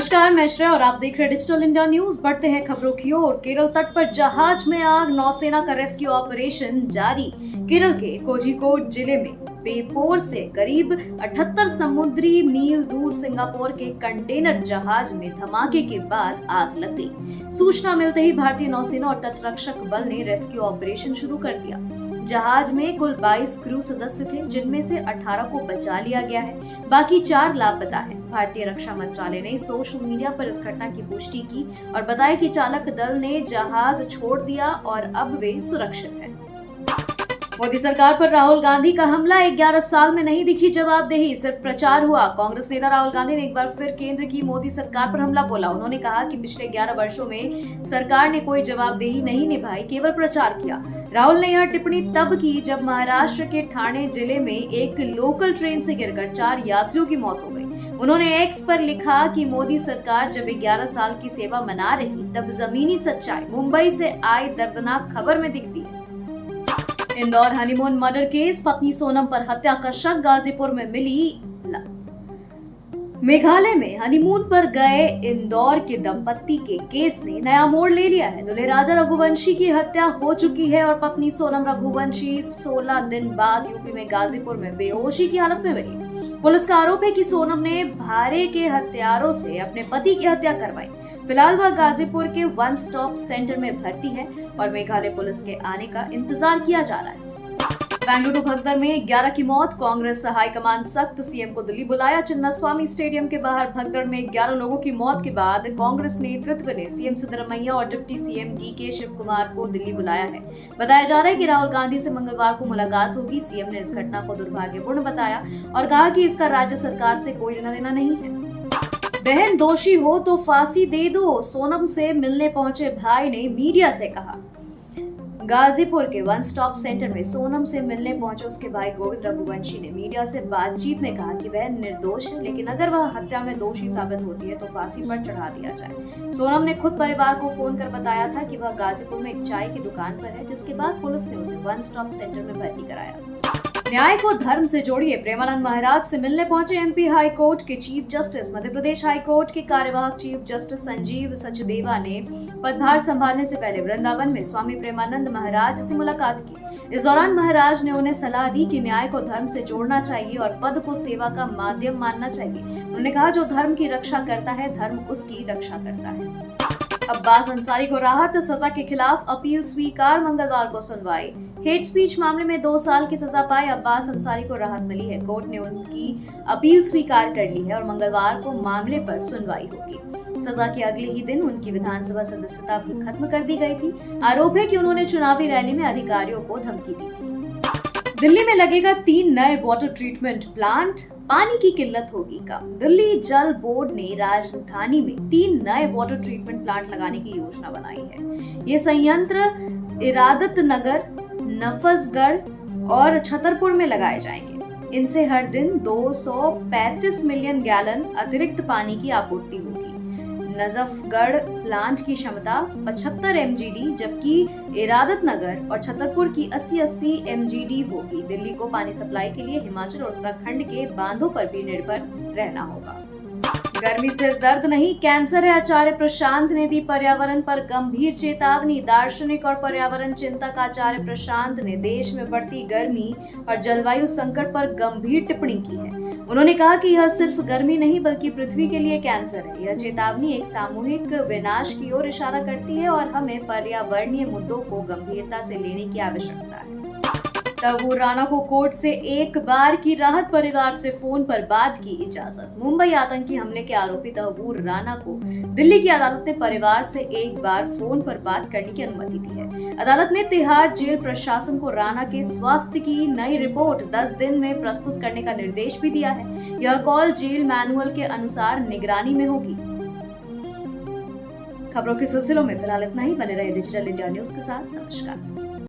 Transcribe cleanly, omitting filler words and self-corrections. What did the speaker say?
नमस्कार, मैं श्रेया और आप देख रहे हैं डिजिटल इंडिया न्यूज। बढ़ते हैं खबरों की ओर। केरल तट पर जहाज में आग, नौसेना का रेस्क्यू ऑपरेशन जारी। केरल के कोझिकोड जिले में बेपोर से करीब 78 समुद्री मील दूर सिंगापुर के कंटेनर जहाज में धमाके के बाद आग लग गई। सूचना मिलते ही भारतीय नौसेना और तटरक्षक बल ने रेस्क्यू ऑपरेशन शुरू कर दिया। जहाज में कुल 22 क्रू सदस्य थे, जिनमें से 18 को बचा लिया गया है, बाकी 4 लापता हैं। भारतीय रक्षा मंत्रालय ने सोशल मीडिया पर इस घटना की पुष्टि की और बताया कि चालक दल ने जहाज छोड़ दिया और अब वे सुरक्षित हैं। मोदी सरकार पर राहुल गांधी का हमला, 11 साल में नहीं दिखी जवाबदेही, सिर्फ प्रचार हुआ। कांग्रेस नेता राहुल गांधी ने एक बार फिर केंद्र की मोदी सरकार पर हमला बोला। उन्होंने कहा कि पिछले 11 वर्षों में सरकार ने कोई जवाबदेही नहीं निभाई, केवल प्रचार किया। राहुल ने यह टिप्पणी तब की जब महाराष्ट्र के ठाणे जिले में एक लोकल ट्रेन से गिरकर 4 यात्रियों की मौत हो गई। उन्होंने एक्स पर लिखा कि मोदी सरकार जब 11 साल की सेवा मना रही तब जमीनी सच्चाई मुंबई से आई दर्दनाक खबर में दिखती है। इंदौर हनीमून मर्डर केस, पत्नी सोनम पर हत्या का शक, गाजीपुर में मिली। मेघालय में हनीमून पर गए इंदौर के दंपत्ति के केस ने नया मोड़ ले लिया है। दूल्हे राजा रघुवंशी की हत्या हो चुकी है और पत्नी सोनम रघुवंशी 16 दिन बाद यूपी में गाजीपुर में बेहोशी की हालत में मिली। पुलिस का आरोप है कि सोनम ने भारे के हथियारों से अपने पति की हत्या करवाई। फिलहाल वह गाजीपुर के वन स्टॉप सेंटर में भर्ती है और मेघालय पुलिस के आने का इंतजार किया जा रहा है। बेंगलुरु भगदड़ में 11 की मौत, कांग्रेस हाईकमान सख्त, सीएम को दिल्ली बुलाया। चिन्नास्वामी स्टेडियम के बाहर भगदड़ में 11 लोगों की मौत के बाद कांग्रेस नेतृत्व ने सीएम सिद्धरमैया और डिप्टी सीएम डीके शिव कुमार को दिल्ली बुलाया है। बताया जा रहा है कि राहुल गांधी से मंगलवार को मुलाकात होगी। सीएम ने इस घटना को दुर्भाग्यपूर्ण बताया और कहा कि इसका राज्य सरकार से कोई लेना देना नहीं है। बहन दोषी हो तो फांसी दे दो, सोनम से मिलने पहुंचे भाई ने मीडिया से कहा। गाजीपुर के वन स्टॉप सेंटर में सोनम से मिलने पहुंचे उसके भाई गोविंद रघुवंशी ने मीडिया से बातचीत में कहा कि वह निर्दोष है, लेकिन अगर वह हत्या में दोषी साबित होती है तो फांसी पर चढ़ा दिया जाए। सोनम ने खुद परिवार को फोन कर बताया था कि वह गाजीपुर में एक चाय की दुकान पर है, जिसके बाद पुलिस ने उसे वन स्टॉप सेंटर में भर्ती कराया। न्याय को धर्म से जोड़िए, प्रेमानंद महाराज से मिलने पहुंचे एमपी हाई कोर्ट के chief justice. Madhya Pradesh high court के कार्यवाहक चीफ जस्टिस संजीव सचदेवा ने पदभार संभालने से पहले वृंदावन में स्वामी प्रेमानंद महाराज से मुलाकात की। इस दौरान महाराज ने उन्हें सलाह दी कि न्याय को धर्म से जोड़ना चाहिए और पद को सेवा का माध्यम मानना चाहिए। उन्होंने कहा, जो धर्म की रक्षा करता है, धर्म उसकी रक्षा करता है। अब्बास अंसारी को राहत, सजा के खिलाफ अपील स्वीकार, मंगलवार को सुनवाई। हेट स्पीच मामले में 2 साल की सजा पाए अब्बास अंसारी को राहत मिली है। कोर्ट ने उनकी अपील स्वीकार कर ली है और मंगलवार को मामले पर सुनवाई होगी। सजा के अगले ही दिन उनकी विधानसभा सदस्यता भी खत्म कर दी गई थी। आरोप है कि उन्होंने चुनावी रैली में अधिकारियों को धमकी दी थी। दिल्ली में लगेगा 3 नए वाटर ट्रीटमेंट प्लांट, पानी की किल्लत होगी कम। दिल्ली जल बोर्ड ने राजधानी में 3 नए वाटर ट्रीटमेंट प्लांट लगाने की योजना बनाई है। ये संयंत्र इरादत नगर, नफसगढ़ और छतरपुर में लगाए जाएंगे। इनसे हर दिन 235 मिलियन गैलन अतिरिक्त पानी की आपूर्ति होगी। नजफगढ़ प्लांट की क्षमता 75 MGD, जबकि इरादत नगर और छतरपुर की 80 MGD होगी। दिल्ली को पानी सप्लाई के लिए हिमाचल और उत्तराखंड के बांधों पर भी निर्भर रहना होगा। गर्मी सिर्फ दर्द नहीं, कैंसर है, आचार्य प्रशांत ने दी पर्यावरण पर गंभीर चेतावनी। दार्शनिक और पर्यावरण चिंतक आचार्य प्रशांत ने देश में बढ़ती गर्मी और जलवायु संकट पर गंभीर टिप्पणी की है। उन्होंने कहा कि यह सिर्फ गर्मी नहीं बल्कि पृथ्वी के लिए कैंसर है। यह चेतावनी एक सामूहिक विनाश की ओर इशारा करती है और हमें पर्यावरणीय मुद्दों को गंभीरता से लेने की आवश्यकता है। तहवूर राणा को कोर्ट से एक बार की राहत, परिवार से फोन पर बात की इजाजत। मुंबई आतंकी हमले के आरोपी तहवूर राणा को दिल्ली की अदालत ने परिवार से एक बार फोन पर बात करने की अनुमति दी है। अदालत ने तिहाड़ जेल प्रशासन को राणा के स्वास्थ्य की नई रिपोर्ट 10 दिन में प्रस्तुत करने का निर्देश भी दिया है। यह कॉल जेल मैनुअल के अनुसार निगरानी में होगी। खबरों के सिलसिलों में फिलहाल इतना ही। बने रहे डिजिटल इंडिया न्यूज के साथ। नमस्कार।